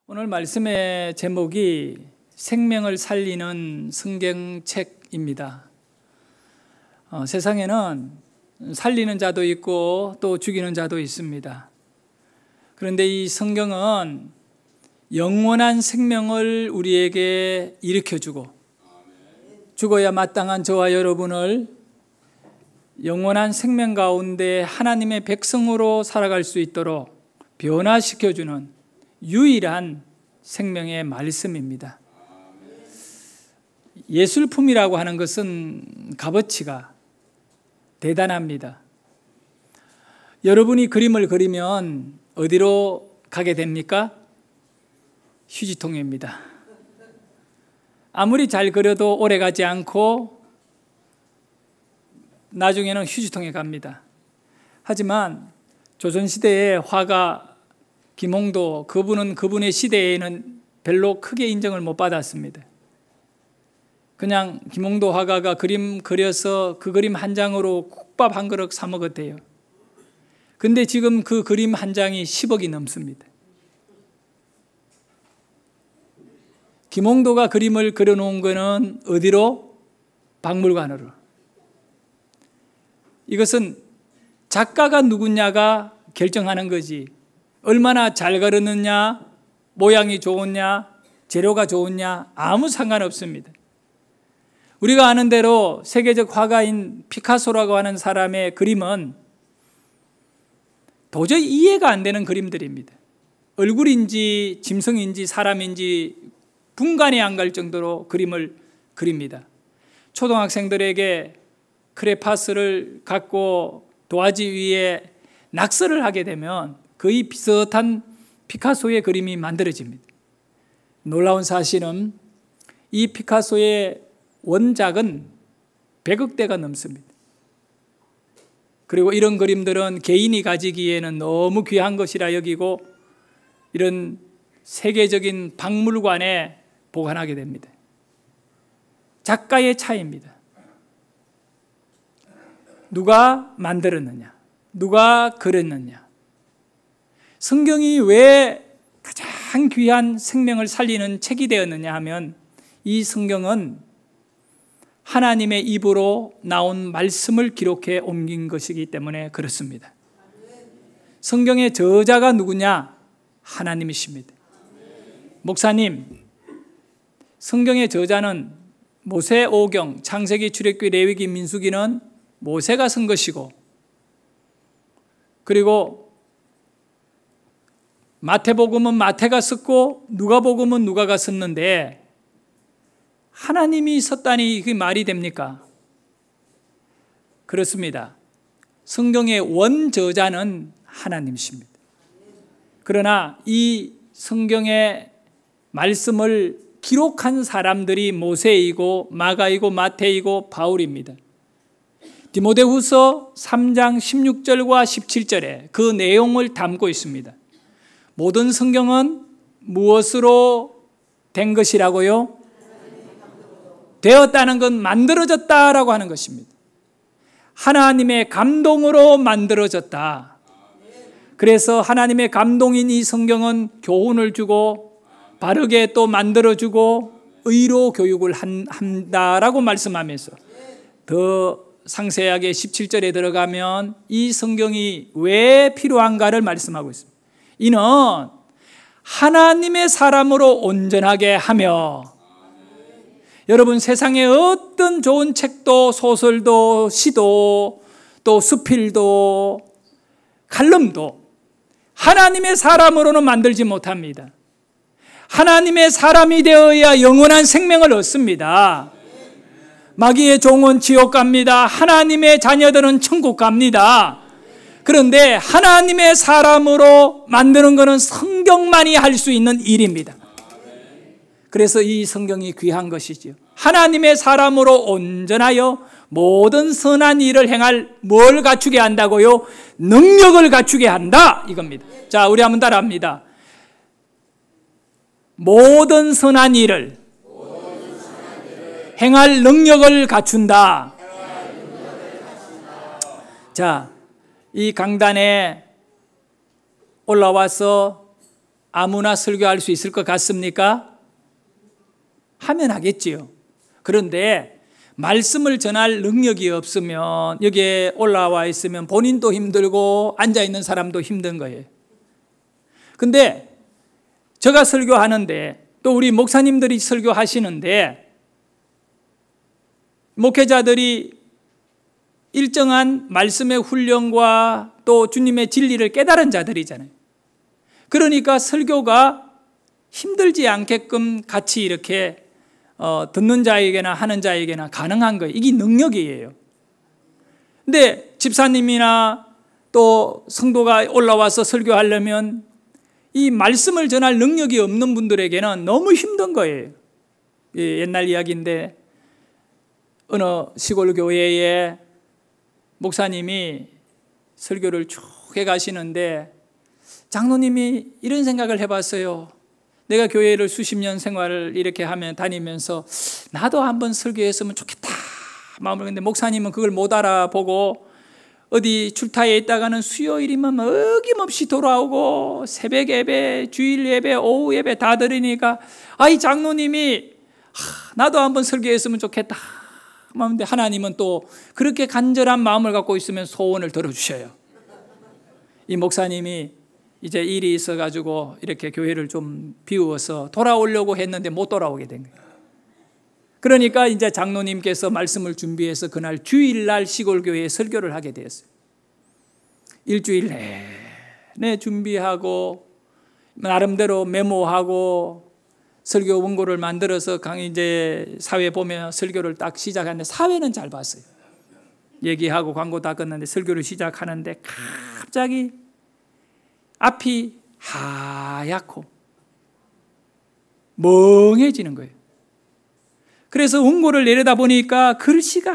오늘 말씀의 제목이 생명을 살리는 성경책입니다. 세상에는 살리는 자도 있고 또 죽이는 자도 있습니다. 그런데 이 성경은 영원한 생명을 우리에게 일으켜주고 죽어야 마땅한 저와 여러분을 영원한 생명 가운데 하나님의 백성으로 살아갈 수 있도록 변화시켜주는 유일한 생명의 말씀입니다. 예술품이라고 하는 것은 값어치가 대단합니다. 여러분이 그림을 그리면 어디로 가게 됩니까? 휴지통입니다. 아무리 잘 그려도 오래 가지 않고 나중에는 휴지통에 갑니다. 하지만 조선시대의 화가 김홍도, 그분은 그분의 시대에는 별로 크게 인정을 못 받았습니다. 그냥 김홍도 화가가 그림 그려서 그 그림 한 장으로 국밥 한 그릇 사 먹었대요. 근데 지금 그 그림 한 장이 10억이 넘습니다. 김홍도가 그림을 그려놓은 거는 어디로? 박물관으로. 이것은 작가가 누구냐가 결정하는 거지, 얼마나 잘 그렸느냐, 모양이 좋으냐, 재료가 좋으냐 아무 상관없습니다. 우리가 아는 대로 세계적 화가인 피카소라고 하는 사람의 그림은 도저히 이해가 안 되는 그림들입니다. 얼굴인지 짐승인지 사람인지 분간이 안 갈 정도로 그림을 그립니다. 초등학생들에게 크레파스를 갖고 도화지 위에 낙서를 하게 되면 거의 비슷한 피카소의 그림이 만들어집니다. 놀라운 사실은 이 피카소의 원작은 100억 대가 넘습니다. 그리고 이런 그림들은 개인이 가지기에는 너무 귀한 것이라 여기고 이런 세계적인 박물관에 보관하게 됩니다. 작가의 차이입니다. 누가 만들었느냐, 누가 그렸느냐. 성경이 왜 가장 귀한 생명을 살리는 책이 되었느냐 하면 이 성경은 하나님의 입으로 나온 말씀을 기록해 옮긴 것이기 때문에 그렇습니다. 성경의 저자가 누구냐? 하나님이십니다. 목사님, 성경의 저자는 모세오경, 창세기, 출애굽기, 레위기, 민수기는 모세가 쓴 것이고, 그리고 마태복음은 마태가 썼고 누가복음은 누가가 썼는데 하나님이 썼다니 그게 말이 됩니까? 그렇습니다. 성경의 원저자는 하나님이십니다. 그러나 이 성경의 말씀을 기록한 사람들이 모세이고 마가이고 마태이고 바울입니다. 디모데후서 3장 16절과 17절에 그 내용을 담고 있습니다. 모든 성경은 무엇으로 된 것이라고요? 되었다는 건 만들어졌다라고 하는 것입니다. 하나님의 감동으로 만들어졌다. 그래서 하나님의 감동인 이 성경은 교훈을 주고 바르게 또 만들어주고 의로 교육을 한다라고 말씀하면서 더 상세하게 17절에 들어가면 이 성경이 왜 필요한가를 말씀하고 있습니다. 이는 하나님의 사람으로 온전하게 하며, 여러분 세상에 어떤 좋은 책도 소설도 시도 또 수필도 칼럼도 하나님의 사람으로는 만들지 못합니다. 하나님의 사람이 되어야 영원한 생명을 얻습니다. 마귀의 종은 지옥 갑니다. 하나님의 자녀들은 천국 갑니다. 그런데 하나님의 사람으로 만드는 것은 성경만이 할 수 있는 일입니다. 그래서 이 성경이 귀한 것이지요. 하나님의 사람으로 온전하여 모든 선한 일을 행할 뭘 갖추게 한다고요? 능력을 갖추게 한다 이겁니다. 자, 우리 한번 따라합니다. 모든 선한 일을 행할 능력을 갖춘다. 자, 이 강단에 올라와서 아무나 설교할 수 있을 것 같습니까? 하면 하겠지요. 그런데 말씀을 전할 능력이 없으면, 여기에 올라와 있으면 본인도 힘들고 앉아있는 사람도 힘든 거예요. 근데 제가 설교하는데, 또 우리 목사님들이 설교하시는데, 목회자들이 일정한 말씀의 훈련과 또 주님의 진리를 깨달은 자들이잖아요. 그러니까 설교가 힘들지 않게끔 같이 이렇게 듣는 자에게나 하는 자에게나 가능한 거예요. 이게 능력이에요. 근데 집사님이나 또 성도가 올라와서 설교하려면 이 말씀을 전할 능력이 없는 분들에게는 너무 힘든 거예요. 옛날 이야기인데, 어느 시골 교회에 목사님이 설교를 쭉 해가시는데 장로님이 이런 생각을 해봤어요. 내가 교회를 수십 년 생활을 이렇게 하면 다니면서 나도 한번 설교했으면 좋겠다 마음을. 근데 목사님은 그걸 못 알아보고 어디 출타에 있다가는 수요일이면 어김없이 돌아오고 새벽 예배, 주일 예배, 오후 예배 다 드리니까 아이 장로님이 나도 한번 설교했으면 좋겠다 마음인데, 하나님은 또 그렇게 간절한 마음을 갖고 있으면 소원을 들어주셔요. 이 목사님이 이제 일이 있어가지고 이렇게 교회를 좀 비우어서 돌아오려고 했는데 못 돌아오게 된 거예요. 그러니까 이제 장로님께서 말씀을 준비해서 그날 주일날 시골교회에 설교를 하게 되었어요. 일주일 내내 준비하고 나름대로 메모하고 설교 원고를 만들어서 이제 사회 보면 설교를 딱 시작하는데, 사회는 잘 봤어요. 얘기하고 광고 다 끝났는데 설교를 시작하는데 갑자기 앞이 하얗고 멍해지는 거예요. 그래서 원고를 내려다 보니까 글씨가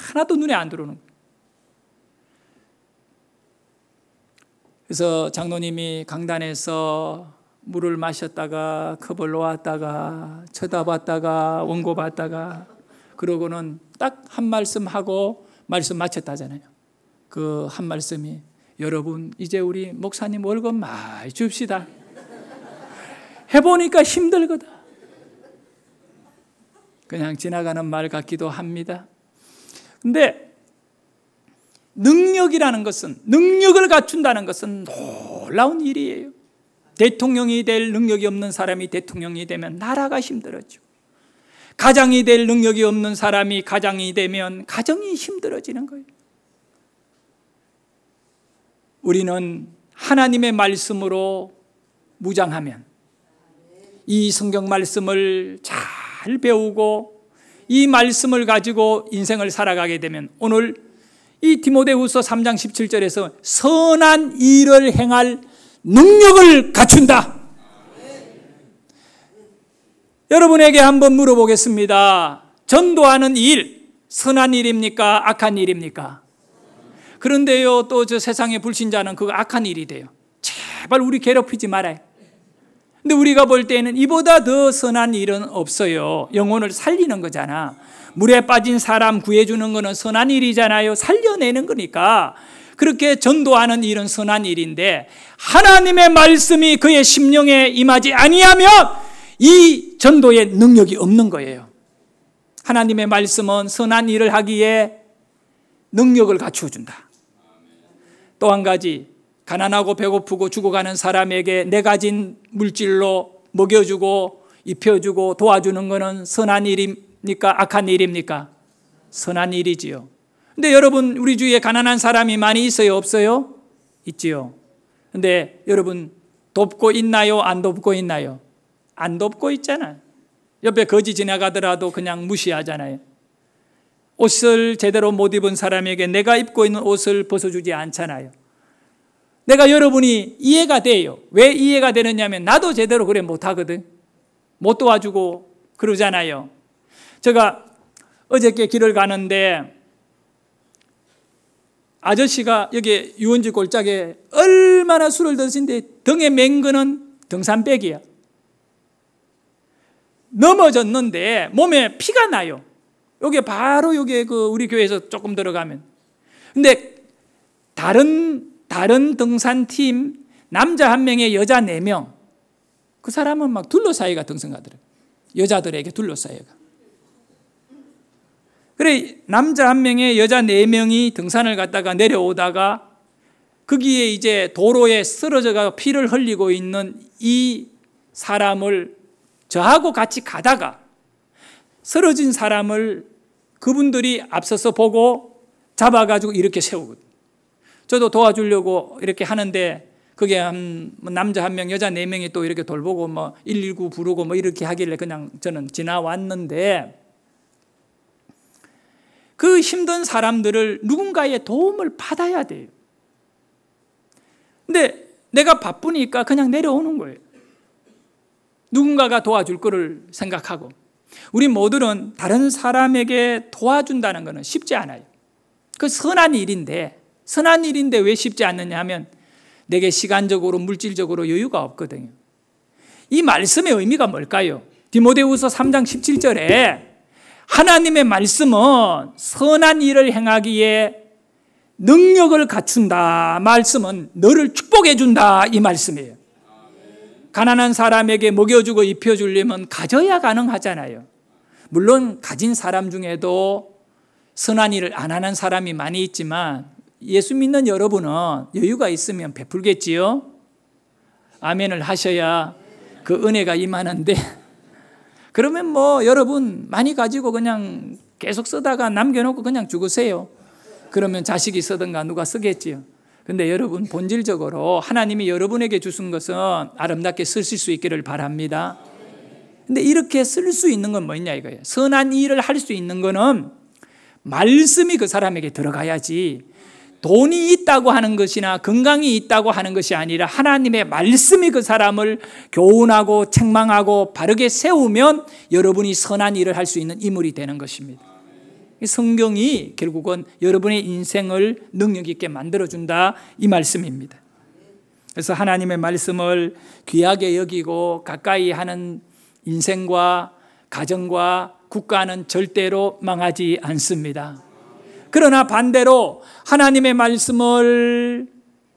하나도 눈에 안 들어오는 거예요. 그래서 장로님이 강단에서 물을 마셨다가 컵을 놓았다가 쳐다봤다가 원고 봤다가 그러고는 딱 한 말씀 하고 말씀 마쳤다잖아요. 그 한 말씀이, 여러분 이제 우리 목사님 월급 많이 줍시다. 해보니까 힘들거든. 그냥 지나가는 말 같기도 합니다. 근데 능력이라는 것은, 능력을 갖춘다는 것은 놀라운 일이에요. 대통령이 될 능력이 없는 사람이 대통령이 되면 나라가 힘들어져. 가장이 될 능력이 없는 사람이 가장이 되면 가정이 힘들어지는 거예요. 우리는 하나님의 말씀으로 무장하면, 이 성경 말씀을 잘 배우고 이 말씀을 가지고 인생을 살아가게 되면, 오늘 이 디모데후서 3장 17절에서 선한 일을 행할 능력을 갖춘다. 여러분에게 한번 물어보겠습니다. 전도하는 일, 선한 일입니까? 악한 일입니까? 그런데요, 또 저 세상의 불신자는 그거 악한 일이 돼요. 제발 우리 괴롭히지 말아요. 근데 우리가 볼 때는 이보다 더 선한 일은 없어요. 영혼을 살리는 거잖아. 물에 빠진 사람 구해주는 거는 선한 일이잖아요. 살려내는 거니까. 그렇게 전도하는 일은 선한 일인데, 하나님의 말씀이 그의 심령에 임하지 아니하면 이 전도의 능력이 없는 거예요. 하나님의 말씀은 선한 일을 하기에 능력을 갖추어 준다. 또 한 가지, 가난하고 배고프고 죽어가는 사람에게 내 가진 물질로 먹여주고 입혀주고 도와주는 것은 선한 일입니까? 악한 일입니까? 선한 일이지요. 근데 여러분, 우리 주위에 가난한 사람이 많이 있어요? 없어요? 있지요. 근데 여러분, 돕고 있나요? 안 돕고 있나요? 안 돕고 있잖아요. 옆에 거지 지나가더라도 그냥 무시하잖아요. 옷을 제대로 못 입은 사람에게 내가 입고 있는 옷을 벗어주지 않잖아요. 내가 여러분이 이해가 돼요. 왜 이해가 되느냐면, 나도 제대로 그래 못하거든. 못 도와주고 그러잖아요. 제가 어저께 길을 가는데 아저씨가 여기 유원지 골짜기에 얼마나 술을 드신데 등에 맨 거는 등산백이야. 넘어졌는데 몸에 피가 나요. 여기 바로 여기 우리 교회에서 조금 들어가면. 근데 다른 등산팀 남자 1명에 여자 4명, 그 사람은 막 둘러싸이가 등성하더래요. 여자들에게 둘러싸여가. 그래 남자 1명에 여자 4명이 등산을 갔다가 내려오다가 거기에 이제 도로에 쓰러져가 피를 흘리고 있는 이 사람을 저하고 같이 가다가 쓰러진 사람을 그분들이 앞서서 보고 잡아가지고 이렇게 세우거든요. 저도 도와주려고 이렇게 하는데 그게 남자 1명, 여자 4명이 또 이렇게 돌보고 뭐 119 부르고 뭐 이렇게 하길래 그냥 저는 지나왔는데 그 힘든 사람들을 누군가의 도움을 받아야 돼요. 근데 내가 바쁘니까 그냥 내려오는 거예요. 누군가가 도와줄 거를 생각하고. 우리 모두는 다른 사람에게 도와준다는 것은 쉽지 않아요. 그 선한 일인데 왜 쉽지 않느냐 하면 내게 시간적으로 물질적으로 여유가 없거든요. 이 말씀의 의미가 뭘까요? 디모데후서 3장 17절에 하나님의 말씀은 선한 일을 행하기에 능력을 갖춘다. 말씀은 너를 축복해 준다. 이 말씀이에요. 가난한 사람에게 먹여주고 입혀주려면 가져야 가능하잖아요. 물론 가진 사람 중에도 선한 일을 안 하는 사람이 많이 있지만 예수 믿는 여러분은 여유가 있으면 베풀겠지요. 아멘을 하셔야 그 은혜가 임하는데 그러면 뭐 여러분 많이 가지고 그냥 계속 쓰다가 남겨놓고 그냥 죽으세요. 그러면 자식이 쓰든가 누가 쓰겠지요. 근데 여러분 본질적으로 하나님이 여러분에게 주신 것은 아름답게 쓰실 수 있기를 바랍니다. 근데 이렇게 쓸 수 있는 건 뭐냐 이거예요. 선한 일을 할 수 있는 거는 말씀이 그 사람에게 들어가야지 돈이 있다고 하는 것이나 건강이 있다고 하는 것이 아니라 하나님의 말씀이 그 사람을 교훈하고 책망하고 바르게 세우면 여러분이 선한 일을 할 수 있는 인물이 되는 것입니다. 성경이 결국은 여러분의 인생을 능력 있게 만들어준다 이 말씀입니다. 그래서 하나님의 말씀을 귀하게 여기고 가까이 하는 인생과 가정과 국가는 절대로 망하지 않습니다. 그러나 반대로 하나님의 말씀을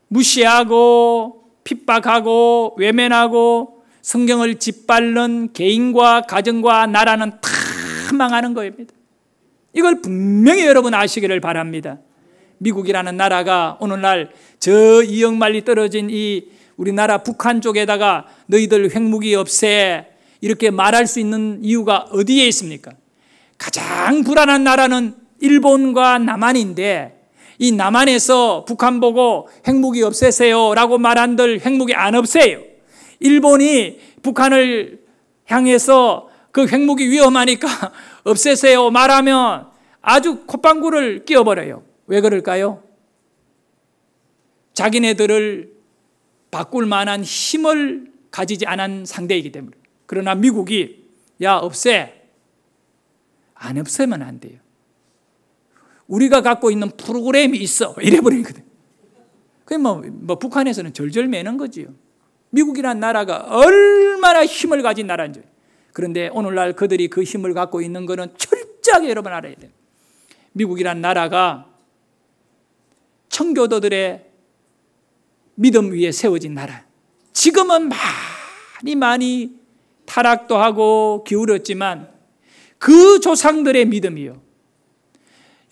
무시하고 핍박하고 외면하고 성경을 짓밟는 개인과 가정과 나라는 다 망하는 겁니다. 이걸 분명히 여러분 아시기를 바랍니다. 미국이라는 나라가 오늘날 저 이역만리 떨어진 이 우리나라 북한 쪽에다가 너희들 핵무기 없애 이렇게 말할 수 있는 이유가 어디에 있습니까? 가장 불안한 나라는 일본과 남한인데 이 남한에서 북한 보고 핵무기 없애세요 라고 말한들 핵무기 안 없애요. 일본이 북한을 향해서 그 핵무기 위험하니까 없애세요 말하면 아주 콧방구를 끼워버려요. 왜 그럴까요? 자기네들을 바꿀 만한 힘을 가지지 않은 상대이기 때문에. 그러나 미국이 야 없애. 안 없애면 안 돼요. 우리가 갖고 있는 프로그램이 있어. 이래버리거든. 그게 뭐 북한에서는 절절 매는 거지요. 미국이라는 나라가 얼마나 힘을 가진 나라인지. 그런데 오늘날 그들이 그 힘을 갖고 있는 것은 철저하게 여러분 알아야 돼요. 미국이라는 나라가 청교도들의 믿음 위에 세워진 나라. 지금은 많이 타락도 하고 기울었지만 그 조상들의 믿음이요.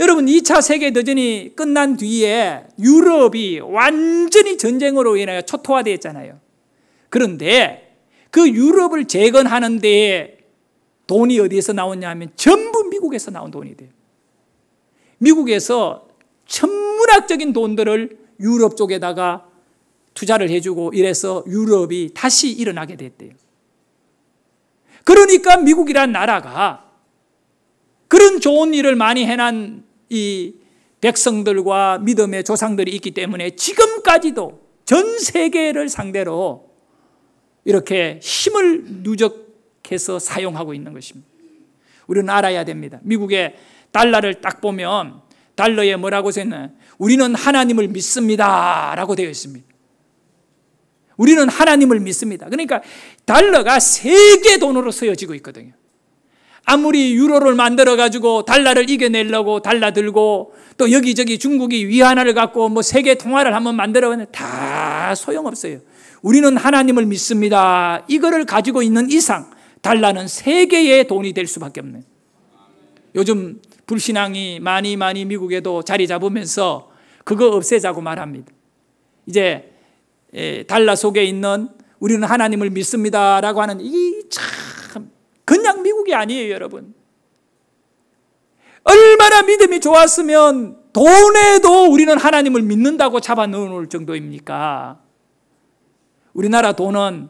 여러분 2차 세계대전이 끝난 뒤에 유럽이 완전히 전쟁으로 인하여 초토화되었잖아요. 그런데 그 유럽을 재건하는 데에 돈이 어디에서 나오냐 하면 전부 미국에서 나온 돈이 돼요. 미국에서 천문학적인 돈들을 유럽 쪽에다가 투자를 해주고 이래서 유럽이 다시 일어나게 됐대요. 그러니까 미국이란 나라가 그런 좋은 일을 많이 해난 이 백성들과 믿음의 조상들이 있기 때문에 지금까지도 전 세계를 상대로 이렇게 힘을 누적해서 사용하고 있는 것입니다. 우리는 알아야 됩니다. 미국의 달러를 딱 보면 달러에 뭐라고 써있나요? 우리는 하나님을 믿습니다 라고 되어 있습니다. 우리는 하나님을 믿습니다. 그러니까 달러가 세계 돈으로 쓰여지고 있거든요. 아무리 유로를 만들어가지고 달러를 이겨내려고 달러 들고 또 여기저기 중국이 위안화를 갖고 뭐 세계 통화를 한번 만들어봤는데 다 소용없어요. 우리는 하나님을 믿습니다. 이거를 가지고 있는 이상 달러는 세계의 돈이 될 수밖에 없네요. 요즘 불신앙이 많이 미국에도 자리 잡으면서 그거 없애자고 말합니다. 이제 달러 속에 있는 우리는 하나님을 믿습니다라고 하는 이 참 그냥 미국이 아니에요, 여러분. 얼마나 믿음이 좋았으면 돈에도 우리는 하나님을 믿는다고 잡아 넣어놓을 정도입니까? 우리나라 돈은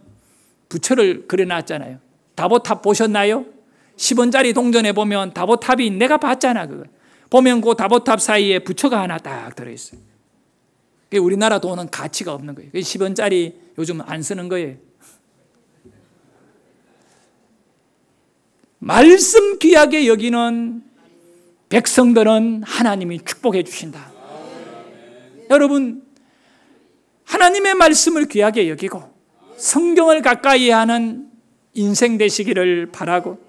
부처를 그려놨잖아요. 다보탑 보셨나요? 10원짜리 동전에 보면 다보탑이 내가 봤잖아. 그거 보면 그 다보탑 사이에 부처가 하나 딱 들어있어요. 우리나라 돈은 가치가 없는 거예요. 10원짜리 요즘 안 쓰는 거예요. 말씀 귀하게 여기는 백성들은 하나님이 축복해 주신다. 여러분, 하나님의 말씀을 귀하게 여기고 성경을 가까이 하는 인생 되시기를 바라고,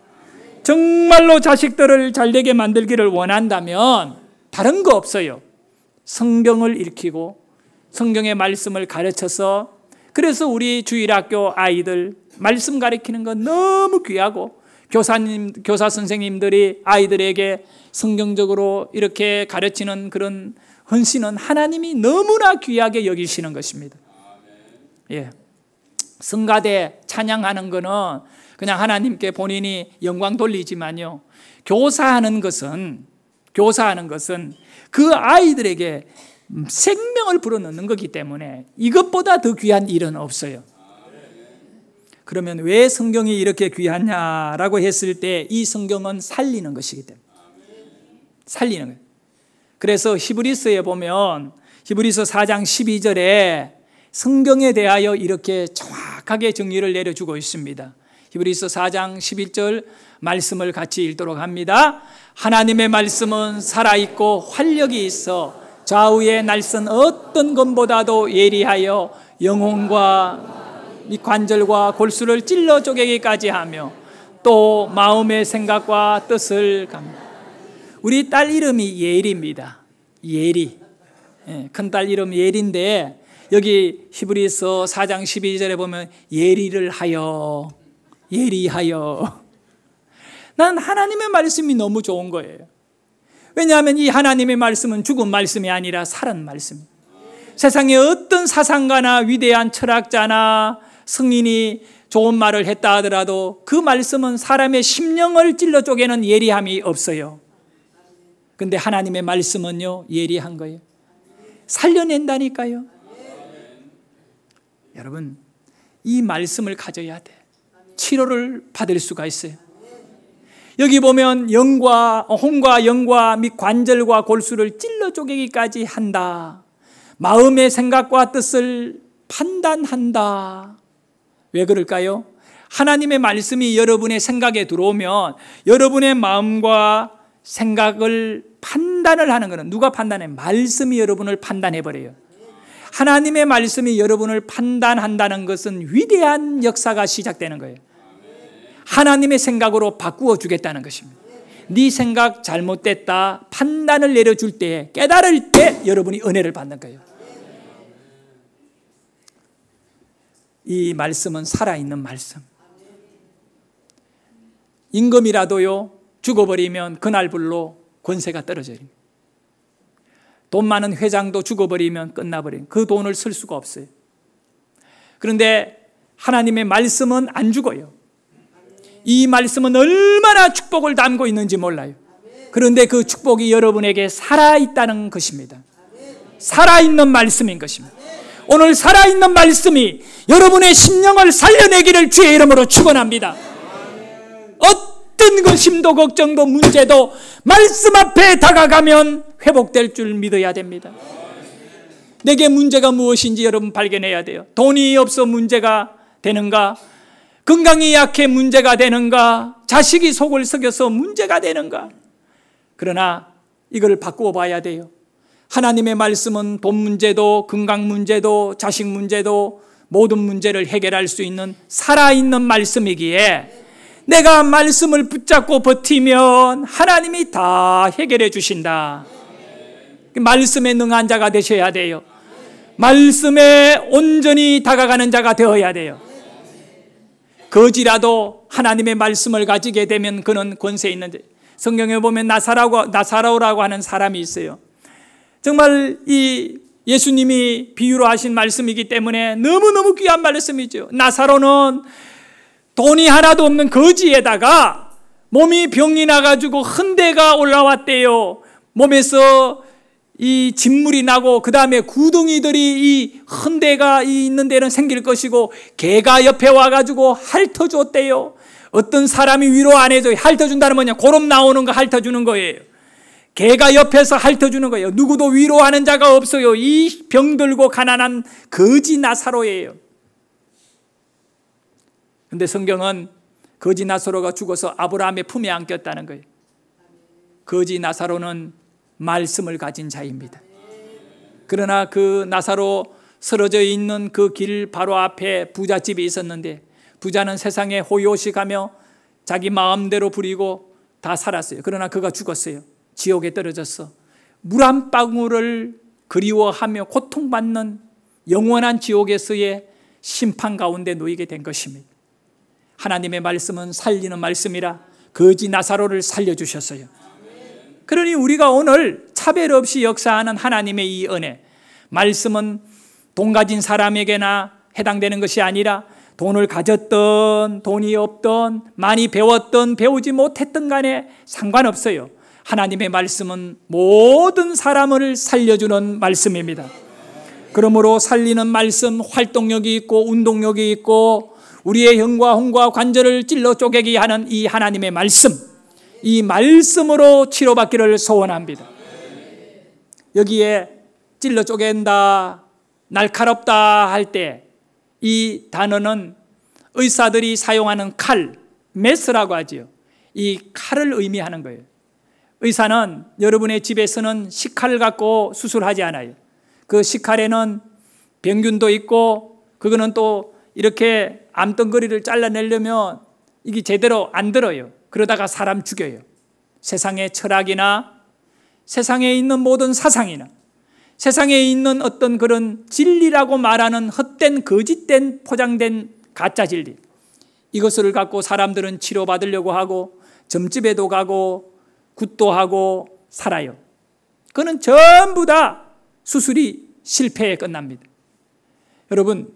정말로 자식들을 잘되게 만들기를 원한다면 다른 거 없어요. 성경을 읽히고 성경의 말씀을 가르쳐서, 그래서 우리 주일학교 아이들 말씀 가르치는 건 너무 귀하고, 교사 선생님들이 아이들에게 성경적으로 이렇게 가르치는 그런 헌신은 하나님이 너무나 귀하게 여기시는 것입니다. 예. 성가대 찬양하는 거는 그냥 하나님께 본인이 영광 돌리지만요, 교사하는 것은 그 아이들에게 생명을 불어넣는 거기 때문에 이것보다 더 귀한 일은 없어요. 그러면 왜 성경이 이렇게 귀하냐라고 했을 때 이 성경은 살리는 것이기 때문에, 살리는 거예요. 그래서 히브리서에 보면 히브리서 4장 12절에 성경에 대하여 이렇게 정확하게 정리를 내려주고 있습니다. 히브리서 4장 11절 말씀을 같이 읽도록 합니다. 하나님의 말씀은 살아있고 활력이 있어 좌우의 날선 어떤 것보다도 예리하여 영혼과 이 관절과 골수를 찔러 쪼개기까지 하며 또 마음의 생각과 뜻을 갑니다. 우리 딸 이름이 예리입니다. 예리. 큰딸 이름 예리인데 여기 히브리서 4장 12절에 보면 예리를 하여, 예리하여. 난 하나님의 말씀이 너무 좋은 거예요. 왜냐하면 이 하나님의 말씀은 죽은 말씀이 아니라 살은 말씀입니다. 세상에 어떤 사상가나 위대한 철학자나 성인이 좋은 말을 했다 하더라도 그 말씀은 사람의 심령을 찔러 쪼개는 예리함이 없어요. 근데 하나님의 말씀은요, 예리한 거예요. 살려낸다니까요. 여러분, 이 말씀을 가져야 돼. 치료를 받을 수가 있어요. 여기 보면 혼과 영과 및 관절과 골수를 찔러 쪼개기까지 한다. 마음의 생각과 뜻을 판단한다. 왜 그럴까요? 하나님의 말씀이 여러분의 생각에 들어오면 여러분의 마음과 생각을 판단을 하는 것은, 누가 판단해? 말씀이 여러분을 판단해버려요. 하나님의 말씀이 여러분을 판단한다는 것은 위대한 역사가 시작되는 거예요. 하나님의 생각으로 바꾸어 주겠다는 것입니다. 네 생각 잘못됐다 판단을 내려줄 때, 깨달을 때 여러분이 은혜를 받는 거예요. 이 말씀은 살아있는 말씀. 임금이라도요, 죽어버리면 그날불로 권세가 떨어져요. 돈 많은 회장도 죽어버리면 끝나버려요. 그 돈을 쓸 수가 없어요. 그런데 하나님의 말씀은 안 죽어요. 이 말씀은 얼마나 축복을 담고 있는지 몰라요. 그런데 그 축복이 여러분에게 살아있다는 것입니다. 살아있는 말씀인 것입니다. 오늘 살아있는 말씀이 여러분의 심령을 살려내기를 주의 이름으로 축원합니다. 어떤 근심도 걱정도 문제도 말씀 앞에 다가가면 회복될 줄 믿어야 됩니다. 내게 문제가 무엇인지 여러분 발견해야 돼요. 돈이 없어 문제가 되는가? 건강이 약해 문제가 되는가? 자식이 속을 썩여서 문제가 되는가? 그러나 이걸 바꾸어 봐야 돼요. 하나님의 말씀은 돈 문제도 건강 문제도 자식 문제도 모든 문제를 해결할 수 있는 살아있는 말씀이기에 내가 말씀을 붙잡고 버티면 하나님이 다 해결해 주신다. 말씀에 능한 자가 되셔야 돼요. 말씀에 온전히 다가가는 자가 되어야 돼요. 거지라도 하나님의 말씀을 가지게 되면 그는 권세 있는 자. 성경에 보면 나사로라고 하는 사람이 있어요. 정말 이 예수님이 비유로 하신 말씀이기 때문에 너무너무 귀한 말씀이죠. 나사로는 돈이 하나도 없는 거지에다가 몸이 병이 나가지고 흔대가 올라왔대요. 몸에서 이 진물이 나고 그 다음에 구덩이들이 이 흔대가 있는 데는 생길 것이고 개가 옆에 와가지고 핥아줬대요. 어떤 사람이 위로 안 해줘. 핥아준다는 뭐냐? 고름 나오는 거 핥아주는 거예요. 개가 옆에서 핥아주는 거예요. 누구도 위로하는 자가 없어요. 이 병들고 가난한 거지 나사로예요. 근데 성경은 거지 나사로가 죽어서 아브라함의 품에 안겼다는 거예요. 거지 나사로는 말씀을 가진 자입니다. 그러나 그 나사로 쓰러져 있는 그 길 바로 앞에 부잣집이 있었는데 부자는 세상에 호요식하며 자기 마음대로 부리고 다 살았어요. 그러나 그가 죽었어요. 지옥에 떨어졌어. 물 한 방울을 그리워하며 고통받는 영원한 지옥에서의 심판 가운데 놓이게 된 것입니다. 하나님의 말씀은 살리는 말씀이라 거지 나사로를 살려주셨어요. 그러니 우리가 오늘 차별 없이 역사하는 하나님의 이 은혜, 말씀은 돈 가진 사람에게나 해당되는 것이 아니라 돈을 가졌던 돈이 없던 많이 배웠던 배우지 못했던 간에 상관없어요. 하나님의 말씀은 모든 사람을 살려주는 말씀입니다. 그러므로 살리는 말씀, 활동력이 있고 운동력이 있고 우리의 혈과 혼과 관절을 찔러 쪼개게 하는 이 하나님의 말씀, 이 말씀으로 치료받기를 소원합니다. 여기에 찔러 쪼갠다, 날카롭다 할 때 이 단어는 의사들이 사용하는 칼, 메스라고 하지요. 이 칼을 의미하는 거예요. 의사는 여러분의 집에서는 식칼을 갖고 수술하지 않아요. 그 식칼에는 병균도 있고 그거는 또 이렇게 암덩어리를 잘라내려면 이게 제대로 안 들어요. 그러다가 사람 죽여요. 세상의 철학이나 세상에 있는 모든 사상이나 세상에 있는 어떤 그런 진리라고 말하는 헛된 거짓된 포장된 가짜 진리, 이것을 갖고 사람들은 치료받으려고 하고 점집에도 가고 굿도 하고 살아요. 그는 전부 다 수술이 실패에 끝납니다. 여러분,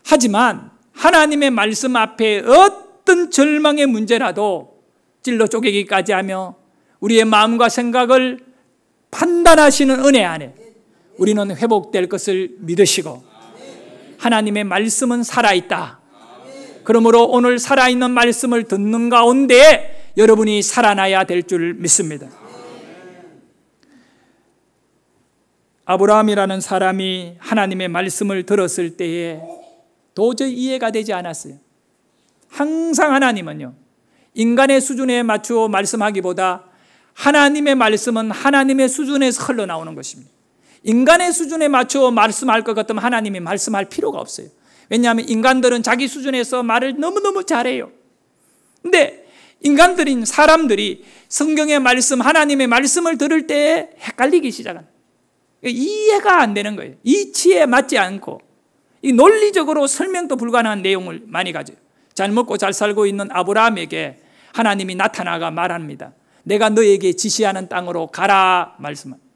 하지만 하나님의 말씀 앞에 어떤 절망의 문제라도 찔러 쪼개기까지 하며 우리의 마음과 생각을 판단하시는 은혜 안에 우리는 회복될 것을 믿으시고 하나님의 말씀은 살아있다. 그러므로 오늘 살아있는 말씀을 듣는 가운데 여러분이 살아나야 될 줄 믿습니다. 아브라함이라는 사람이 하나님의 말씀을 들었을 때에 도저히 이해가 되지 않았어요. 항상 하나님은요, 인간의 수준에 맞추어 말씀하기보다 하나님의 말씀은 하나님의 수준에서 흘러나오는 것입니다. 인간의 수준에 맞추어 말씀할 것 같으면 하나님이 말씀할 필요가 없어요. 왜냐하면 인간들은 자기 수준에서 말을 너무너무 잘해요. 근데 인간들인 사람들이 성경의 말씀, 하나님의 말씀을 들을 때 헷갈리기 시작합니다. 이해가 안 되는 거예요. 이치에 맞지 않고 이 논리적으로 설명도 불가능한 내용을 많이 가져요. 잘 먹고 잘 살고 있는 아브라함에게 하나님이 나타나가 말합니다. 내가 너에게 지시하는 땅으로 가라 말씀합니다.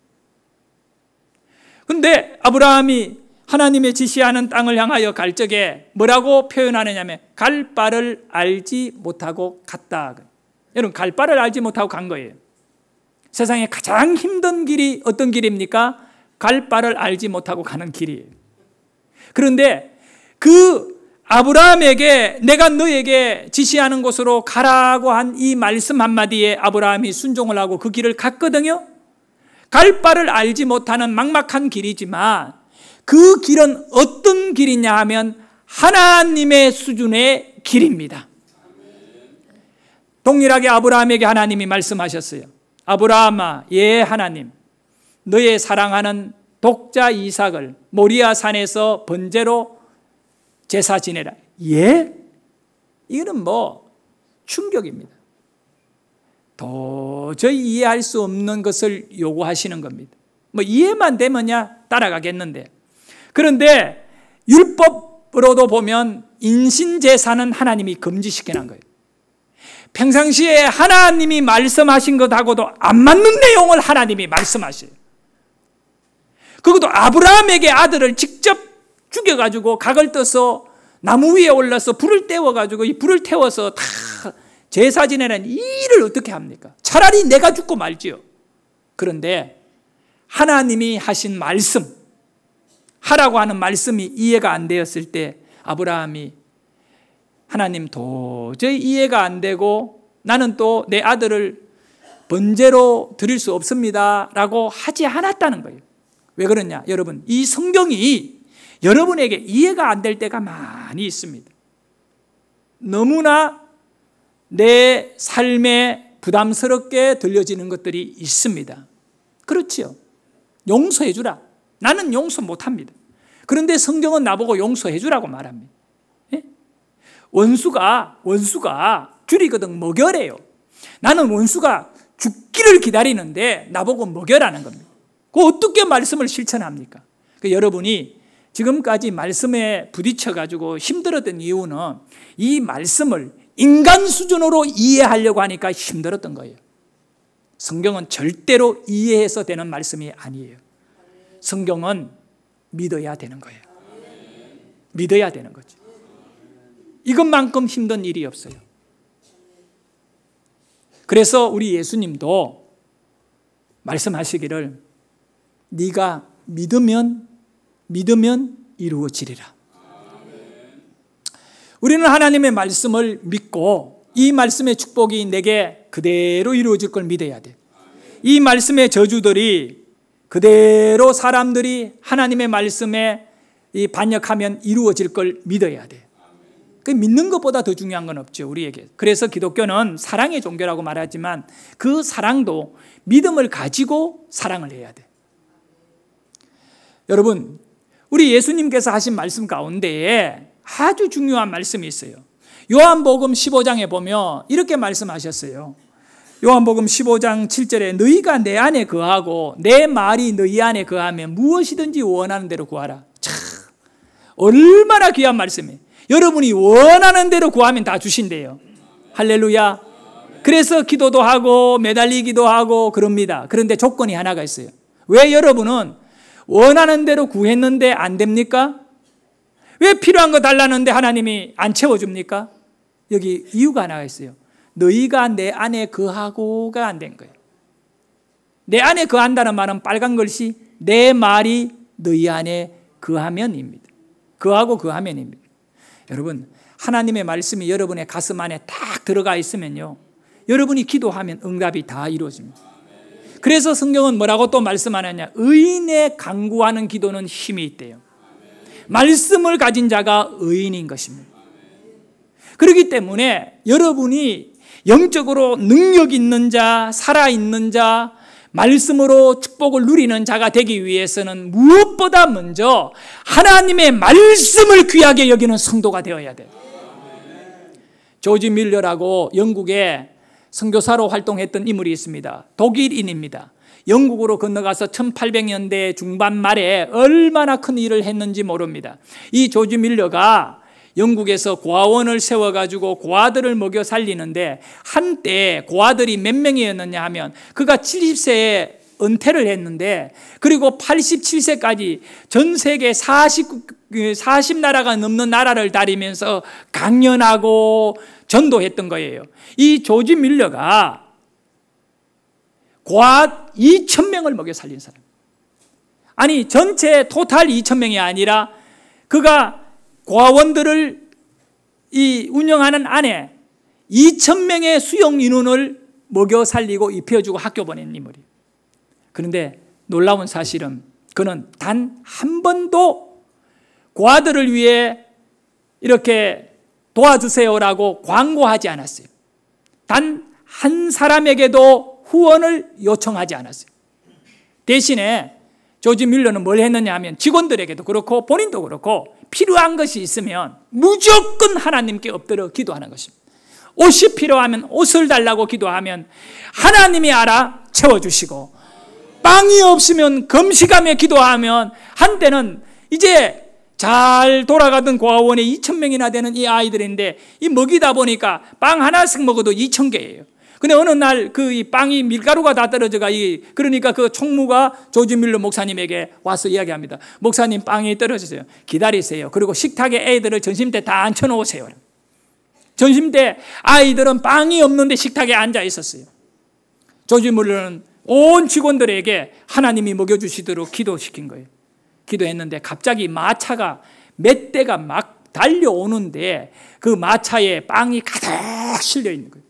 그런데 아브라함이 하나님의 지시하는 땅을 향하여 갈 적에 뭐라고 표현하느냐면 갈 바를 알지 못하고 갔다. 여러분, 갈 바를 알지 못하고 간 거예요. 세상에 가장 힘든 길이 어떤 길입니까? 갈 바를 알지 못하고 가는 길이에요. 그런데 그 아브라함에게 내가 너에게 지시하는 곳으로 가라고 한 이 말씀 한마디에 아브라함이 순종을 하고 그 길을 갔거든요. 갈 바를 알지 못하는 막막한 길이지만 그 길은 어떤 길이냐 하면 하나님의 수준의 길입니다. 동일하게 아브라함에게 하나님이 말씀하셨어요. 아브라함아, 예 하나님, 너의 사랑하는 독자 이삭을 모리아 산에서 번제로 제사 지내라. 예? 이거는 뭐 충격입니다. 도저히 이해할 수 없는 것을 요구하시는 겁니다. 뭐 이해만 되면야 따라가겠는데, 그런데 율법으로도 보면 인신제사는 하나님이 금지시켜 놓은 거예요. 평상시에 하나님이 말씀하신 것하고도 안 맞는 내용을 하나님이 말씀하셔요. 그것도 아브라함에게 아들을 직접 죽여가지고 각을 떠서 나무 위에 올라서 불을 떼워가지고 이 불을 태워서 다 제사 지내는 이 일을 어떻게 합니까? 차라리 내가 죽고 말지요. 그런데 하나님이 하신 말씀, 하라고 하는 말씀이 이해가 안 되었을 때 아브라함이 하나님 도저히 이해가 안 되고 나는 또 내 아들을 번제로 드릴 수 없습니다 라고 하지 않았다는 거예요. 왜 그러냐? 여러분, 이 성경이 여러분에게 이해가 안 될 때가 많이 있습니다. 너무나 내 삶에 부담스럽게 들려지는 것들이 있습니다. 그렇지요. 용서해 주라. 나는 용서 못합니다. 그런데 성경은 나보고 용서해 주라고 말합니다. 예? 원수가 줄이거든 먹여래요. 나는 원수가 죽기를 기다리는데 나보고 먹여라는 겁니다. 그 어떻게 말씀을 실천합니까? 여러분이 지금까지 말씀에 부딪혀가지고 힘들었던 이유는 이 말씀을 인간 수준으로 이해하려고 하니까 힘들었던 거예요. 성경은 절대로 이해해서 되는 말씀이 아니에요. 성경은 믿어야 되는 거예요. 믿어야 되는 거죠. 이것만큼 힘든 일이 없어요. 그래서 우리 예수님도 말씀하시기를 네가 믿으면 이루어지리라. 우리는 하나님의 말씀을 믿고 이 말씀의 축복이 내게 그대로 이루어질 걸 믿어야 돼. 이 말씀의 저주들이 그대로 사람들이 하나님의 말씀에 반역하면 이루어질 걸 믿어야 돼. 그 믿는 것보다 더 중요한 건 없죠, 우리에게. 그래서 기독교는 사랑의 종교라고 말하지만 그 사랑도 믿음을 가지고 사랑을 해야 돼. 여러분, 우리 예수님께서 하신 말씀 가운데에 아주 중요한 말씀이 있어요. 요한복음 15장에 보면 이렇게 말씀하셨어요. 요한복음 15장 7절에 너희가 내 안에 거하고 내 말이 너희 안에 거하면 무엇이든지 원하는 대로 구하라. 참, 얼마나 귀한 말씀이에요. 여러분이 원하는 대로 구하면 다 주신대요. 할렐루야. 그래서 기도도 하고 매달리기도 하고 그럽니다. 그런데 조건이 하나가 있어요. 왜 여러분은 원하는 대로 구했는데 안 됩니까? 왜 필요한 거 달라는데 하나님이 안 채워줍니까? 여기 이유가 하나가 있어요. 너희가 내 안에 거하고가 안 된 거예요. 내 안에 거한다는 말은 빨간 글씨 내 말이 너희 안에 거하면입니다. 거하고 거하면입니다. 여러분, 하나님의 말씀이 여러분의 가슴 안에 딱 들어가 있으면요, 여러분이 기도하면 응답이 다 이루어집니다. 그래서 성경은 뭐라고 또 말씀하느냐? 의인의 간구하는 기도는 힘이 있대요. 말씀을 가진 자가 의인인 것입니다. 그렇기 때문에 여러분이 영적으로 능력 있는 자, 살아있는 자, 말씀으로 축복을 누리는 자가 되기 위해서는 무엇보다 먼저 하나님의 말씀을 귀하게 여기는 성도가 되어야 돼요. 조지 밀러라고 영국에 선교사로 활동했던 인물이 있습니다. 독일인입니다. 영국으로 건너가서 1800년대 중반 말에 얼마나 큰 일을 했는지 모릅니다. 이 조지 밀러가 영국에서 고아원을 세워가지고 고아들을 먹여 살리는데 한때 고아들이 몇 명이었느냐 하면 그가 70세에 은퇴를 했는데 그리고 87세까지 전 세계 40나라가 넘는 나라를 다니면서 강연하고 전도했던 거예요. 이 조지 밀러가 고아 2,000명을 먹여 살린 사람. 아니 전체 토탈 2,000명이 아니라 그가 고아원들을 운영하는 안에 2,000명의 수용 인원을 먹여 살리고 입혀주고 학교 보낸 인물이에요. 그런데 놀라운 사실은 그는 단 한 번도 고아들을 위해 이렇게 도와주세요라고 광고하지 않았어요. 단 한 사람에게도 후원을 요청하지 않았어요. 대신에 조지 밀러는 뭘 했느냐 하면 직원들에게도 그렇고 본인도 그렇고 필요한 것이 있으면 무조건 하나님께 엎드려 기도하는 것입니다. 옷이 필요하면 옷을 달라고 기도하면 하나님이 알아 채워주시고, 빵이 없으면 금식하며 기도하면 한때는 이제 잘 돌아가던 고아원에 2,000명이나 되는 이 아이들인데 이 먹이다 보니까 빵 하나씩 먹어도 2,000개예요. 근데 어느 날 그 이 빵이 밀가루가 다 떨어져가 그러니까 그 총무가 조지 밀러 목사님에게 와서 이야기합니다. 목사님, 빵이 떨어졌어요. 기다리세요. 그리고 식탁에 애들을 점심 때 다 앉혀놓으세요. 점심 때 아이들은 빵이 없는데 식탁에 앉아 있었어요. 조지 밀러는 온 직원들에게 하나님이 먹여주시도록 기도시킨 거예요. 기도했는데 갑자기 마차가 몇 대가 막 달려오는데 그 마차에 빵이 가득 실려 있는 거예요.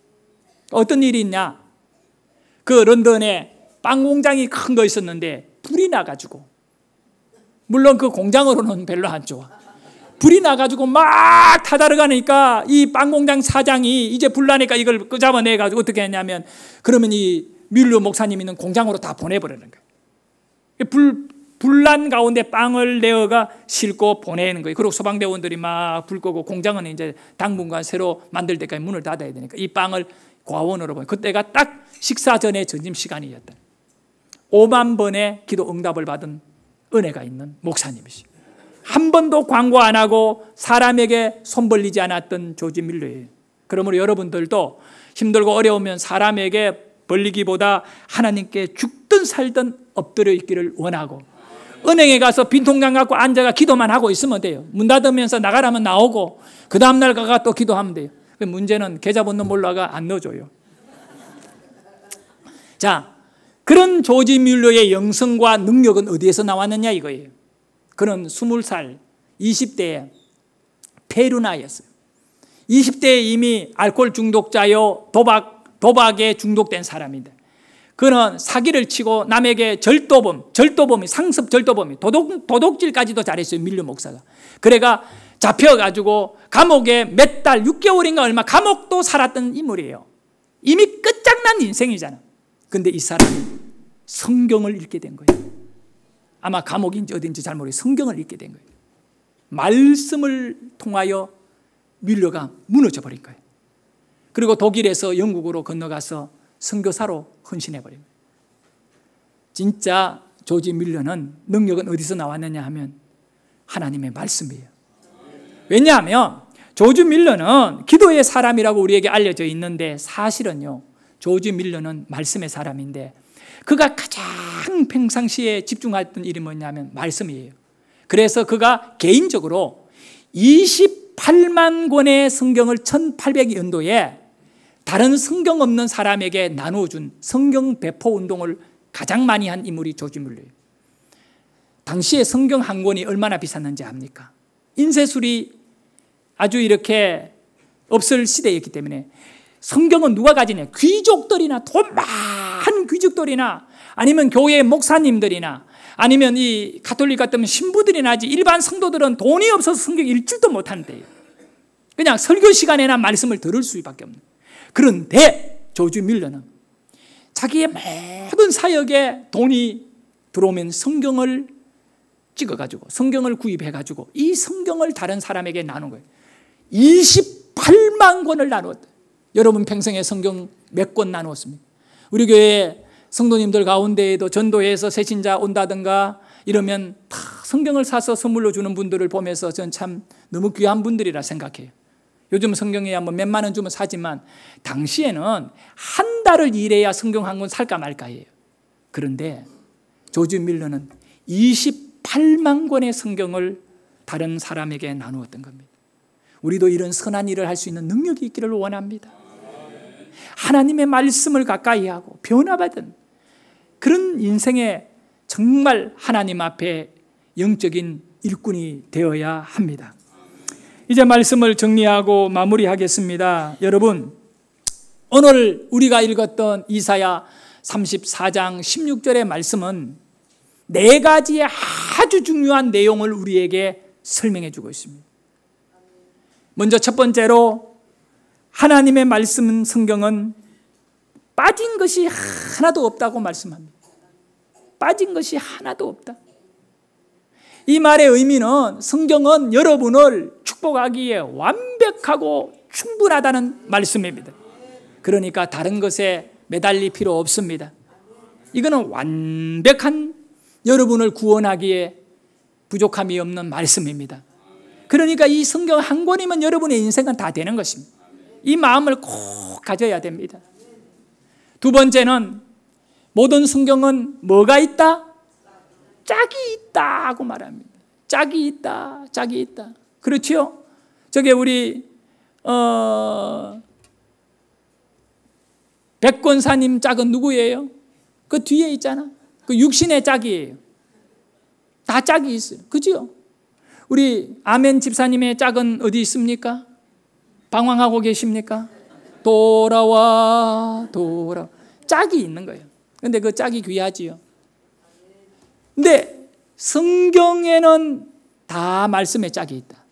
어떤 일이 있냐? 그 런던에 빵 공장이 큰 거 있었는데 불이 나가지고, 물론 그 공장으로는 별로 안 좋아. 불이 나가지고 막 타달아가니까 이 빵 공장 사장이 이제 불나니까 이걸 잡아내가지고 어떻게 했냐면, 그러면 이 밀러 목사님 있는 공장으로 다 보내버리는 거예요. 불난 가운데 빵을 내어가 싣고 보내는 거예요. 그리고 소방대원들이 막 불 끄고, 공장은 이제 당분간 새로 만들 때까지 문을 닫아야 되니까 이 빵을 고아원으로 보내. 그때가 딱 식사 전에 점심시간이었다. 5만 번의 기도 응답을 받은 은혜가 있는 목사님이시. 한 번도 광고 안 하고 사람에게 손 벌리지 않았던 조지 밀러예요. 그러므로 여러분들도 힘들고 어려우면 사람에게 벌리기보다 하나님께 죽든 살든 엎드려 있기를 원하고, 은행에 가서 빈 통장 갖고 앉아가 기도만 하고 있으면 돼요. 문 닫으면서 나가라면 나오고 그 다음날 가가 또 기도하면 돼요. 문제는 계좌번호 몰라가 안 넣어줘요. 자, 그런 조지 밀러의 영성과 능력은 어디에서 나왔느냐 이거예요. 그는 20살 20대에 페루나였어요. 20대에 이미 알코올 중독자요, 도박에 중독된 사람인데, 그는 사기를 치고 남에게 절도범이 상습 절도범이 도둑질까지도 잘했어요. 밀러 목사가. 그래가 잡혀가지고 감옥에 몇 달 6개월인가 얼마 감옥도 살았던 인물이에요. 이미 끝장난 인생이잖아. 근데 이 사람이 성경을 읽게 된 거예요. 아마 감옥인지 어딘지 잘 모르겠어요. 성경을 읽게 된 거예요. 말씀을 통하여 밀러가 무너져 버린 거예요. 그리고 독일에서 영국으로 건너가서 선교사로 헌신해버린 거예요. 진짜 조지 밀러는 능력은 어디서 나왔느냐 하면 하나님의 말씀이에요. 왜냐하면 조지 밀러는 기도의 사람이라고 우리에게 알려져 있는데, 사실은요, 조지 밀러는 말씀의 사람인데 그가 가장 평상시에 집중했던 일이 뭐냐면 말씀이에요. 그래서 그가 개인적으로 28만 권의 성경을 1800년도에 다른 성경 없는 사람에게 나누어준 성경 배포 운동을 가장 많이 한 인물이 조지 밀러예요. 당시에 성경 한 권이 얼마나 비쌌는지 압니까? 인쇄술이 아주 이렇게 없을 시대였기 때문에 성경은 누가 가지냐? 귀족들이나, 돈 많은 귀족들이나, 아니면 교회 목사님들이나, 아니면 이 가톨릭 같으면 신부들이나 하지, 일반 성도들은 돈이 없어서 성경 읽지도 못한대요. 그냥 설교 시간에나 말씀을 들을 수밖에 없는. 그런데 조지 밀러는 자기의 모든 사역에 돈이 들어오면 성경을 찍어가지고, 성경을 구입해가지고 이 성경을 다른 사람에게 나눈 거예요. 28만 권을 나눴다. 여러분 평생에 성경 몇 권 나누었습니까? 우리 교회 성도님들 가운데에도 전도해서 새신자 온다든가 이러면 다 성경을 사서 선물로 주는 분들을 보면서 전 참 너무 귀한 분들이라 생각해요. 요즘 성경에 뭐 몇만 원 주면 사지만 당시에는 한 달을 일해야 성경 한 권 살까 말까예요. 그런데 조지 밀러는 28만 권의 성경을 다른 사람에게 나누었던 겁니다. 우리도 이런 선한 일을 할 수 있는 능력이 있기를 원합니다. 하나님의 말씀을 가까이 하고 변화받은 그런 인생에 정말 하나님 앞에 영적인 일꾼이 되어야 합니다. 이제 말씀을 정리하고 마무리하겠습니다. 여러분, 오늘 우리가 읽었던 이사야 34장 16절의 말씀은 4가지의 아주 중요한 내용을 우리에게 설명해 주고 있습니다. 먼저 첫 번째로 하나님의 말씀 성경은 빠진 것이 하나도 없다고 말씀합니다. 빠진 것이 하나도 없다. 이 말의 의미는 성경은 여러분을 축복하기에 완벽하고 충분하다는 말씀입니다. 그러니까 다른 것에 매달릴 필요 없습니다. 이거는 완벽한 여러분을 구원하기에 부족함이 없는 말씀입니다. 그러니까 이 성경 한 권이면 여러분의 인생은 다 되는 것입니다. 이 마음을 꼭 가져야 됩니다. 두 번째는 모든 성경은 뭐가 있다? 짝이 있다고 말합니다. 짝이 있다, 짝이 있다. 그렇지요? 저게 우리 백권사님 짝은 누구예요? 그 뒤에 있잖아. 그 육신의 짝이에요. 다 짝이 있어요. 그죠? 우리 아멘 집사님의 짝은 어디 있습니까? 방황하고 계십니까? 돌아와. 짝이 있는 거예요. 근데 그 짝이 귀하지요. 근데 성경에는 다 말씀의 짝이 있다.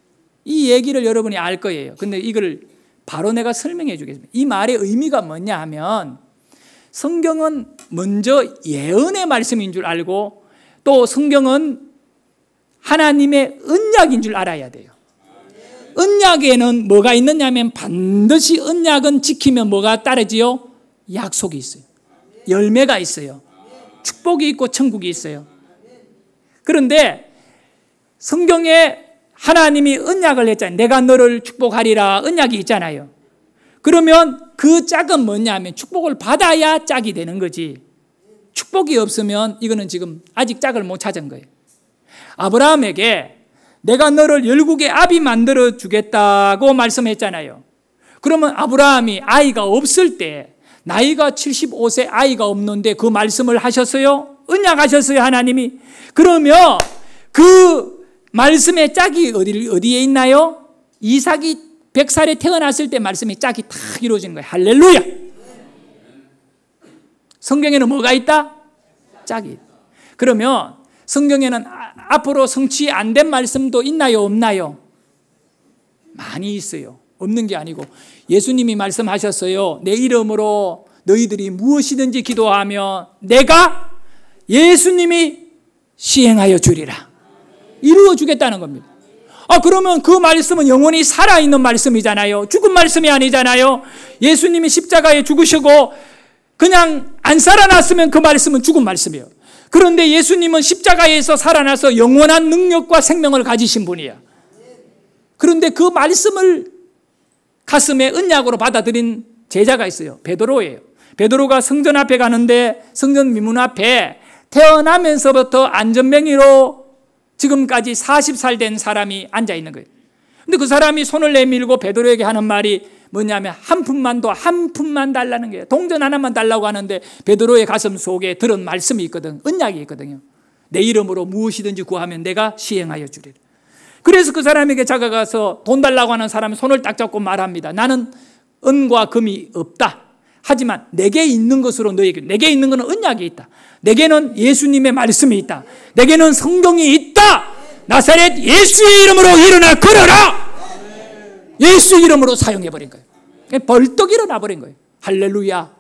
이 얘기를 여러분이 알 거예요. 근데 이걸 바로 내가 설명해 주겠습니다. 이 말의 의미가 뭐냐 하면 성경은 먼저 예언의 말씀인 줄 알고 또 성경은 하나님의 언약인 줄 알아야 돼요. 언약에는 뭐가 있느냐 하면 반드시 언약은 지키면 뭐가 따르지요? 약속이 있어요. 열매가 있어요. 축복이 있고 천국이 있어요. 그런데 성경에 하나님이 언약을 했잖아요. 내가 너를 축복하리라 언약이 있잖아요. 그러면 그 짝은 뭐냐 하면 축복을 받아야 짝이 되는 거지. 축복이 없으면 이거는 지금 아직 짝을 못 찾은 거예요. 아브라함에게 내가 너를 열국의 아비 만들어 주겠다고 말씀했잖아요. 그러면 아브라함이 아이가 없을 때 나이가 75세 아이가 없는데 그 말씀을 하셨어요? 언약하셨어요 하나님이? 그러면 그 말씀의 짝이 어디에 있나요? 이삭이 100살에 태어났을 때 말씀의 짝이 다 이루어지는 거예요. 할렐루야. 성경에는 뭐가 있다? 짝이 있다. 그러면 성경에는 앞으로 성취 안 된 말씀도 있나요? 없나요? 많이 있어요. 없는 게 아니고 예수님이 말씀하셨어요. 내 이름으로 너희들이 무엇이든지 기도하면 내가 예수님이 시행하여 주리라. 이루어 주겠다는 겁니다. 그러면 그 말씀은 영원히 살아있는 말씀이잖아요. 죽은 말씀이 아니잖아요. 예수님이 십자가에 죽으시고 그냥 안 살아났으면 그 말씀은 죽은 말씀이에요. 그런데 예수님은 십자가에서 살아나서 영원한 능력과 생명을 가지신 분이야. 그런데 그 말씀을 가슴에 언약으로 받아들인 제자가 있어요. 베드로예요. 베드로가 성전 앞에 가는데 성전 미문 앞에 태어나면서부터 안전뱅이로 지금까지 40살 된 사람이 앉아 있는 거예요. 근데 그 사람이 손을 내밀고 베드로에게 하는 말이 뭐냐면 한 푼만 달라는 거예요. 동전 하나만 달라고 하는데 베드로의 가슴 속에 들은 말씀이 있거든. 언약이 있거든요. 내 이름으로 무엇이든지 구하면 내가 시행하여 주리라. 그래서 그 사람에게 다가가서 돈 달라고 하는 사람이 손을 딱 잡고 말합니다. 나는 은과 금이 없다. 하지만 내게 있는 것으로 너에게, 내게 있는 것은 언약이 있다. 내게는 예수님의 말씀이 있다. 내게는 성경이 있다. 나사렛 예수의 이름으로 일어나 걸어라. 예수 이름으로 사용해버린 거예요. 벌떡 일어나버린 거예요. 할렐루야.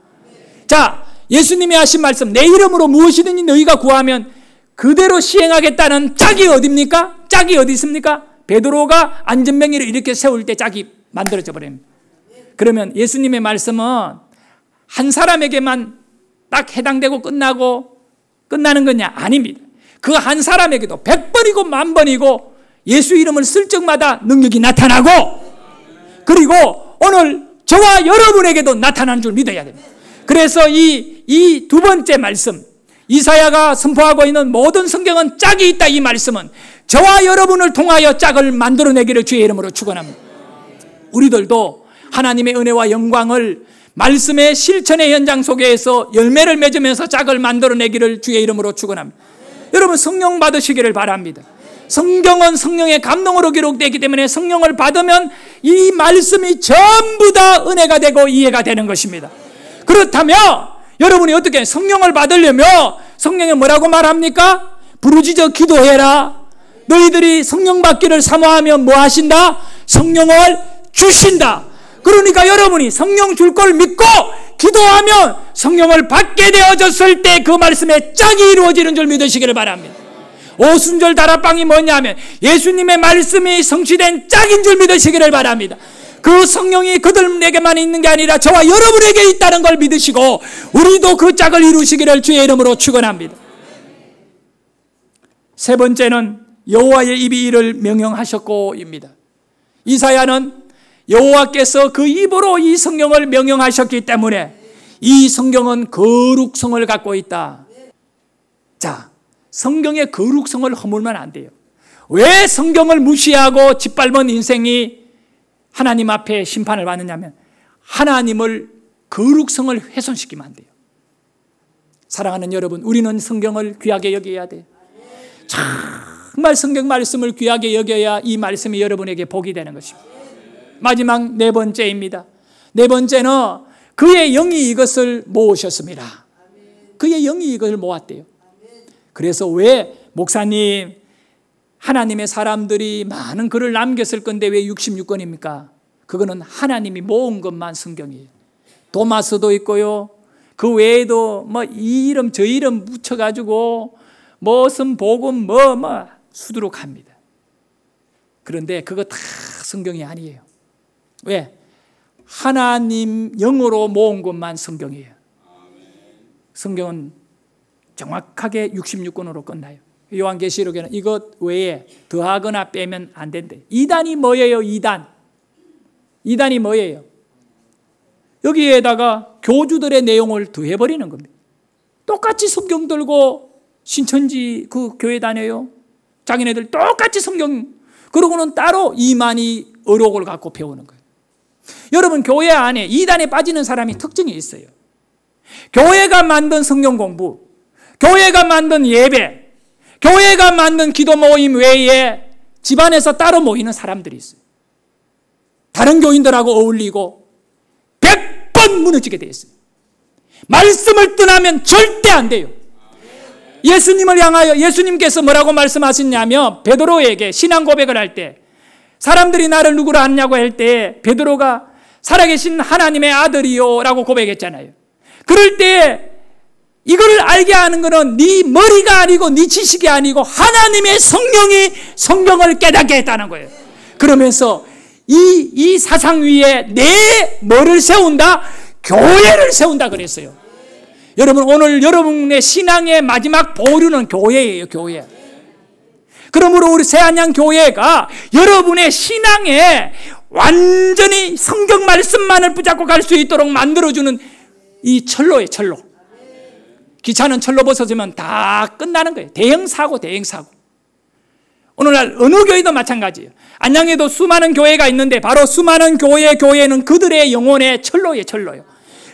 자, 예수님이 하신 말씀, 내 이름으로 무엇이든지 너희가 구하면 그대로 시행하겠다는 짝이 어디입니까? 짝이 어디 있습니까? 베드로가 안전뱅이를 이렇게 세울 때 짝이 만들어져 버립니다. 그러면 예수님의 말씀은 한 사람에게만 딱 해당되고 끝나는 거냐? 아닙니다. 그 한 사람에게도 100번이고 1000번이고 예수 이름을 쓸 적마다 능력이 나타나고, 그리고 오늘 저와 여러분에게도 나타나는 줄 믿어야 됩니다. 그래서 이 두 번째 말씀, 이사야가 선포하고 있는 모든 성경은 짝이 있다. 이 말씀은 저와 여러분을 통하여 짝을 만들어내기를 주의 이름으로 축원합니다. 우리들도 하나님의 은혜와 영광을 말씀의 실천의 현장 속에서 열매를 맺으면서 짝을 만들어내기를 주의 이름으로 축원합니다. 여러분 성령 받으시기를 바랍니다. 성경은 성령의 감동으로 기록되기 때문에 성령을 받으면 이 말씀이 전부 다 은혜가 되고 이해가 되는 것입니다. 그렇다면 여러분이 어떻게 성령을 받으려면 성령이 뭐라고 말합니까? 부르짖어 기도해라. 너희들이 성령 받기를 사모하면 뭐 하신다? 성령을 주신다. 그러니까 여러분이 성령 줄 걸 믿고 기도하면 성령을 받게 되어졌을 때 그 말씀에 짝이 이루어지는 줄 믿으시기를 바랍니다. 오순절 다락방이 뭐냐면 예수님의 말씀이 성취된 짝인 줄 믿으시기를 바랍니다. 그 그 성령이 그들에게만 있는 게 아니라 저와 여러분에게 있다는 걸 믿으시고 우리도 그 짝을 이루시기를 주의 이름으로 축원합니다. 세 번째는 여호와의 입이 이를 명령하셨고입니다. 이사야는 여호와께서 그 입으로 이 성경을 명령하셨기 때문에 이 성경은 거룩성을 갖고 있다. 자, 성경의 거룩성을 허물면 안 돼요. 왜 성경을 무시하고 짓밟은 인생이 하나님 앞에 심판을 받느냐면 하나님을 거룩성을 훼손시키면 안 돼요. 사랑하는 여러분, 우리는 성경을 귀하게 여겨야 돼요. 정말 성경 말씀을 귀하게 여겨야 이 말씀이 여러분에게 복이 되는 것입니다. 마지막 네 번째입니다. 네 번째는 그의 영이 이것을 모으셨습니다. 그의 영이 이것을 모았대요. 그래서 왜 목사님, 하나님의 사람들이 많은 글을 남겼을 건데 왜 66권입니까? 그거는 하나님이 모은 것만 성경이에요. 도마스도 있고요. 그 외에도 뭐 이 이름 저 이름 붙여가지고 무슨 복음 뭐 수두룩합니다. 그런데 그거 다 성경이 아니에요. 왜? 하나님 영으로 모은 것만 성경이에요. 성경은 정확하게 66권으로 끝나요. 요한계시록에는 이것 외에 더하거나 빼면 안 된대. 이단이 뭐예요? 이단이 뭐예요? 여기에다가 교주들의 내용을 더해버리는 겁니다. 똑같이 성경 들고 신천지 그 교회 다녀요. 자기네들 똑같이 성경, 그러고는 따로 이만희 의록을 갖고 배우는 거예요. 여러분, 교회 안에 이단에 빠지는 사람이 특징이 있어요. 교회가 만든 성경 공부, 교회가 만든 예배, 교회가 만든 기도 모임 외에 집안에서 따로 모이는 사람들이 있어요. 다른 교인들하고 어울리고 100번 무너지게 돼 있어요. 말씀을 떠나면 절대 안 돼요. 예수님을 향하여 예수님께서 뭐라고 말씀하셨냐면 베드로에게 신앙 고백을 할 때 사람들이 나를 누구라 하냐고 할 때 베드로가 살아계신 하나님의 아들이요 라고 고백했잖아요. 그럴 때 이걸 알게 하는 것은 네 머리가 아니고 네 지식이 아니고 하나님의 성령이 성경을 깨닫게 했다는 거예요. 그러면서 이 사상 위에 내 뭐를 세운다? 교회를 세운다 그랬어요. 여러분, 오늘 여러분의 신앙의 마지막 보류는 교회예요. 교회. 그러므로 우리 새안양 교회가 여러분의 신앙에 완전히 성경 말씀만을 붙잡고 갈 수 있도록 만들어주는 이 철로예요. 철로. 기차는 철로 벗어지면 다 끝나는 거예요. 대형사고. 오늘날 어느 교회도 마찬가지예요. 안양에도 수많은 교회가 있는데 바로 수많은 교회는 그들의 영혼의 철로예요.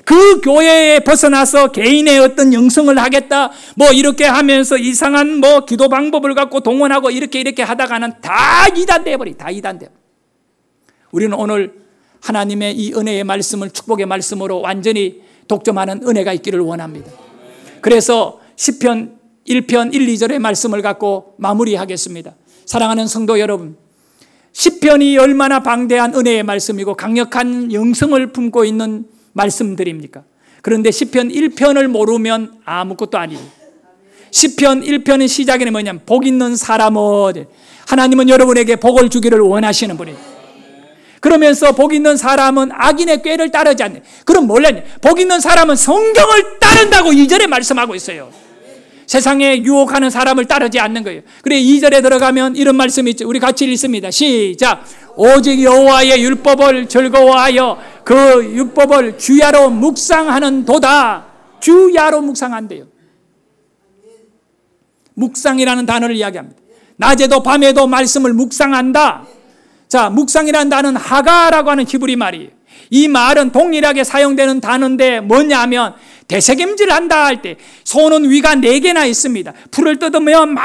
그 교회에 벗어나서 개인의 어떤 영성을 하겠다 뭐 이렇게 하면서 이상한 뭐 기도 방법을 갖고 동원하고 이렇게 하다가는 다 이단돼 버려. 우리는 오늘 하나님의 이 은혜의 말씀을 축복의 말씀으로 완전히 독점하는 은혜가 있기를 원합니다. 그래서 시편 1편 1, 2절의 말씀을 갖고 마무리하겠습니다. 사랑하는 성도 여러분, 시편이 얼마나 방대한 은혜의 말씀이고 강력한 영성을 품고 있는 말씀들입니까? 그런데 시편 1편을 모르면 아무것도 아니에요. 시편 1편의 시작에는 뭐냐면 복 있는 사람은, 하나님은 여러분에게 복을 주기를 원하시는 분이에요. 그러면서 복 있는 사람은 악인의 꾀를 따르지 않네. 그럼 뭐냐? 복 있는 사람은 성경을 따른다고 2절에 말씀하고 있어요. 세상에 유혹하는 사람을 따르지 않는 거예요. 그래 2절에 들어가면 이런 말씀이 있죠. 우리 같이 읽습니다. 시작. 오직 여호와의 율법을 즐거워하여 그 율법을 주야로 묵상하는 도다. 주야로 묵상한대요. 묵상이라는 단어를 이야기합니다. 낮에도 밤에도 말씀을 묵상한다. 자, 묵상이라는 단어는 하가라고 하는 히브리 말이에요. 이 말은 동일하게 사용되는 단어인데 뭐냐면 되새김질 한다 할 때 소는 위가 4개나 있습니다. 풀을 뜯으면 막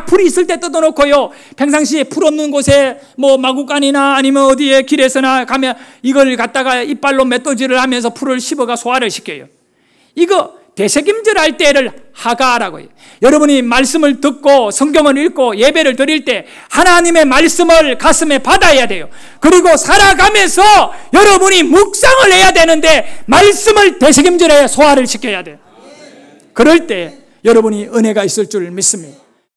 풀이 있을 때 뜯어놓고요. 평상시에 풀 없는 곳에 뭐 마구간이나 아니면 어디에 길에서나 가면 이걸 갖다가 이빨로 맷도질을 하면서 풀을 씹어가 소화를 시켜요. 이거 되새김질 할 때를 하가라고 해요. 여러분이 말씀을 듣고 성경을 읽고 예배를 드릴 때 하나님의 말씀을 가슴에 받아야 돼요. 그리고 살아가면서 여러분이 묵상을 해야 되는데 말씀을 되새김질해야 소화를 시켜야 돼요. 그럴 때 여러분이 은혜가 있을 줄 믿습니다.